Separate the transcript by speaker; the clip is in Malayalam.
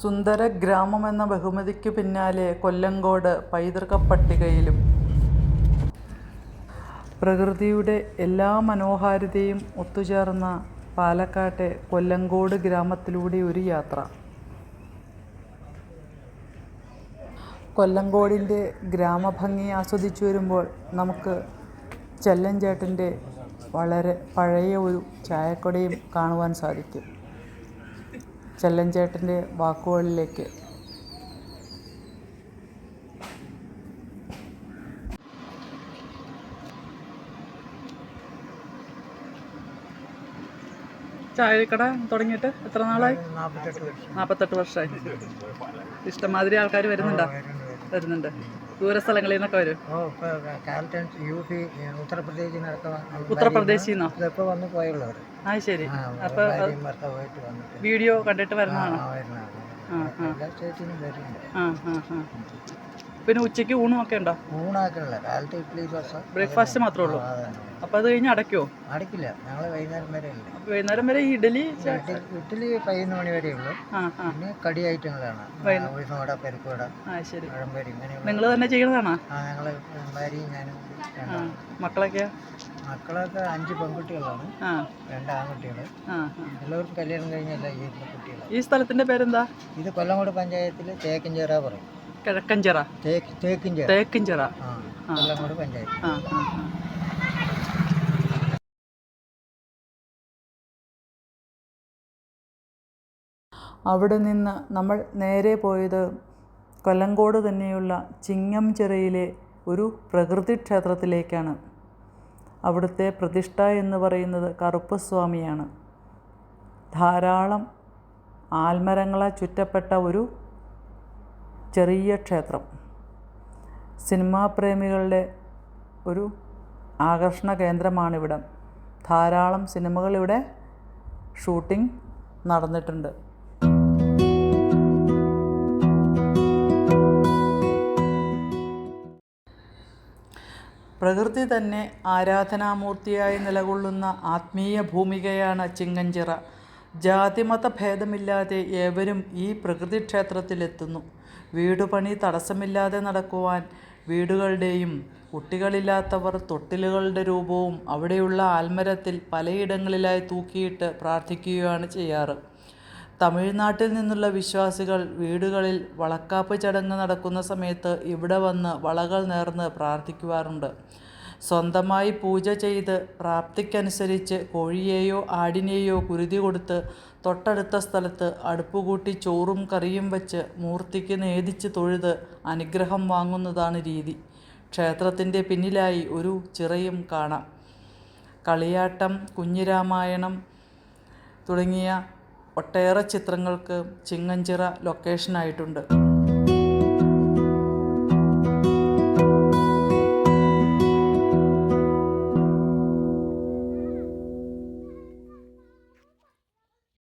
Speaker 1: സുന്ദര ഗ്രാമമെന്ന ബഹുമതിക്കു പിന്നാലെ കൊല്ലങ്കോട് പൈതൃക പട്ടികയിലും. പ്രകൃതിയുടെ എല്ലാ മനോഹാരിതയും ഒത്തുചേർന്ന പാലക്കാട്ടെ കൊല്ലങ്കോട് ഗ്രാമത്തിലൂടെ ഒരു യാത്ര. കൊല്ലങ്കോടിൻ്റെ ഗ്രാമഭംഗി ആസ്വദിച്ചു വരുമ്പോൾ നമുക്ക് ചെല്ലഞ്ചേട്ടൻ്റെ വളരെ പഴയ ഒരു ചായക്കടയും കാണുവാൻ സാധിക്കും. ചെല്ലഞ്ചേട്ടൻ്റെ വാക്കുകളിലേക്ക്. ചായക്കട തുടങ്ങിയിട്ട് എത്ര നാളായി? 48 വർഷമായി. ഇഷ്ടംമാതിരി ആൾക്കാർ വരുന്നുണ്ടോ? വരുന്നുണ്ട്. ദൂര സ്ഥലങ്ങളിൽ നിന്നൊക്കെ വരും. ഉത്തർപ്രദേശിൽ നിന്നോ? ആ ശരി. അപ്പൊ വീഡിയോ കണ്ടിട്ട് വരുന്നതാണോ? പിന്നെ ഉച്ചയ്ക്ക് ഊണും ഒക്കെ ഉണ്ടോ?
Speaker 2: കാലത്ത് ഇഡ്ഡലി ദോശ
Speaker 1: ബ്രേക്ക്ഫാസ്റ്റ് മാത്രമേ ഉള്ളൂ. അപ്പൊ അത് കഴിഞ്ഞ് അടയ്ക്കുമോ?
Speaker 2: അടയ്ക്കില്ല, ഞങ്ങൾ വൈകുന്നേരം വരെ
Speaker 1: വൈകുന്നേരം വരെ ഇഡലി
Speaker 2: 11 മണി വരെ ഉള്ളൂ. പിന്നെ കടി ഐറ്റങ്ങളാണ്, ഉഴുന്നുവട, പരിപ്പുവട, പഴംപൊരി, ഇങ്ങനെ.
Speaker 1: നിങ്ങൾ തന്നെ ചെയ്യണതാണോ?
Speaker 2: ഞങ്ങൾ ഭാര്യയും ഞാനും.
Speaker 1: മക്കളൊക്കെ
Speaker 2: 5 പെൺകുട്ടികളാണ്, 2 ആൺകുട്ടികൾ. എല്ലാവർക്കും കല്യാണം കഴിഞ്ഞല്ല ഈ കുട്ടികൾ.
Speaker 1: ഈ സ്ഥലത്തിന്റെ പേരെന്താ? ഇത്
Speaker 2: കൊല്ലങ്കോട് പഞ്ചായത്തിൽ തേക്കിഞ്ചിറ പറയും.
Speaker 1: കിഴക്കഞ്ചിറ, തേക്കിഞ്ചിറ,
Speaker 2: കൊല്ലങ്കോട് പഞ്ചായത്ത്.
Speaker 1: അവിടെ നിന്ന് നമ്മൾ നേരെ പോയത് കൊല്ലങ്കോട് തന്നെയുള്ള ചിങ്ങംചിറയിലെ ഒരു പ്രകൃതി ക്ഷേത്രത്തിലേക്കാണ്. അവിടുത്തെ പ്രതിഷ്ഠ എന്ന് പറയുന്നത് കറുപ്പസ്വാമിയാണ്. ധാരാളം ആൽമരങ്ങളാൽ ചുറ്റപ്പെട്ട ഒരു ചെറിയ ക്ഷേത്രം. സിനിമാ പ്രേമികളുടെ ഒരു ആകർഷണ കേന്ദ്രമാണിവിടം. ധാരാളം സിനിമകളിവിടെ ഷൂട്ടിംഗ് നടന്നിട്ടുണ്ട്. പ്രകൃതി തന്നെ ആരാധനാമൂർത്തിയായി നിലകൊള്ളുന്ന ആത്മീയ ഭൂമികയാണ് ചിങ്ങഞ്ചിറ. ജാതിമത ഭേദമില്ലാതെ ഏവരും ഈ പ്രകൃതി ക്ഷേത്രത്തിലെത്തുന്നു. വീടുപണി തടസ്സമില്ലാതെ നടക്കുവാൻ വീടുകളുടെയും കുട്ടികളില്ലാത്തവർ തൊട്ടിലുകളുടെ രൂപവും അവിടെയുള്ള ആൽമരത്തിൽ പലയിടങ്ങളിലായി തൂക്കിയിട്ട് പ്രാർത്ഥിക്കുകയാണ് ചെയ്യാറ്. തമിഴ്നാട്ടിൽ നിന്നുള്ള വിശ്വാസികൾ വീടുകളിൽ വളക്കാപ്പ് ചടങ്ങ് നടക്കുന്ന സമയത്ത് ഇവിടെ വന്ന് വളകൾ നേർന്ന് പ്രാർത്ഥിക്കുവാറുണ്ട്. സ്വന്തമായി പൂജ ചെയ്ത് പ്രാപ്തിക്കനുസരിച്ച് കോഴിയെയോ ആടിനെയോ കുരുതി കൊടുത്ത് തൊട്ടടുത്ത സ്ഥലത്ത് അടുപ്പുകൂട്ടി ചോറും കറിയും വച്ച് മൂർത്തിക്ക് നേദിച്ച് തൊഴുത് അനുഗ്രഹം വാങ്ങുന്നതാണ് രീതി. ക്ഷേത്രത്തിൻ്റെ പിന്നിലായി ഒരു ചിറയും കാണാം. കളിയാട്ടം, കുഞ്ഞിരാമായണം തുടങ്ങിയ ഒട്ടേറെ ചിത്രങ്ങൾക്ക് ചിങ്ങഞ്ചിറ ലൊക്കേഷനായിട്ടുണ്ട്.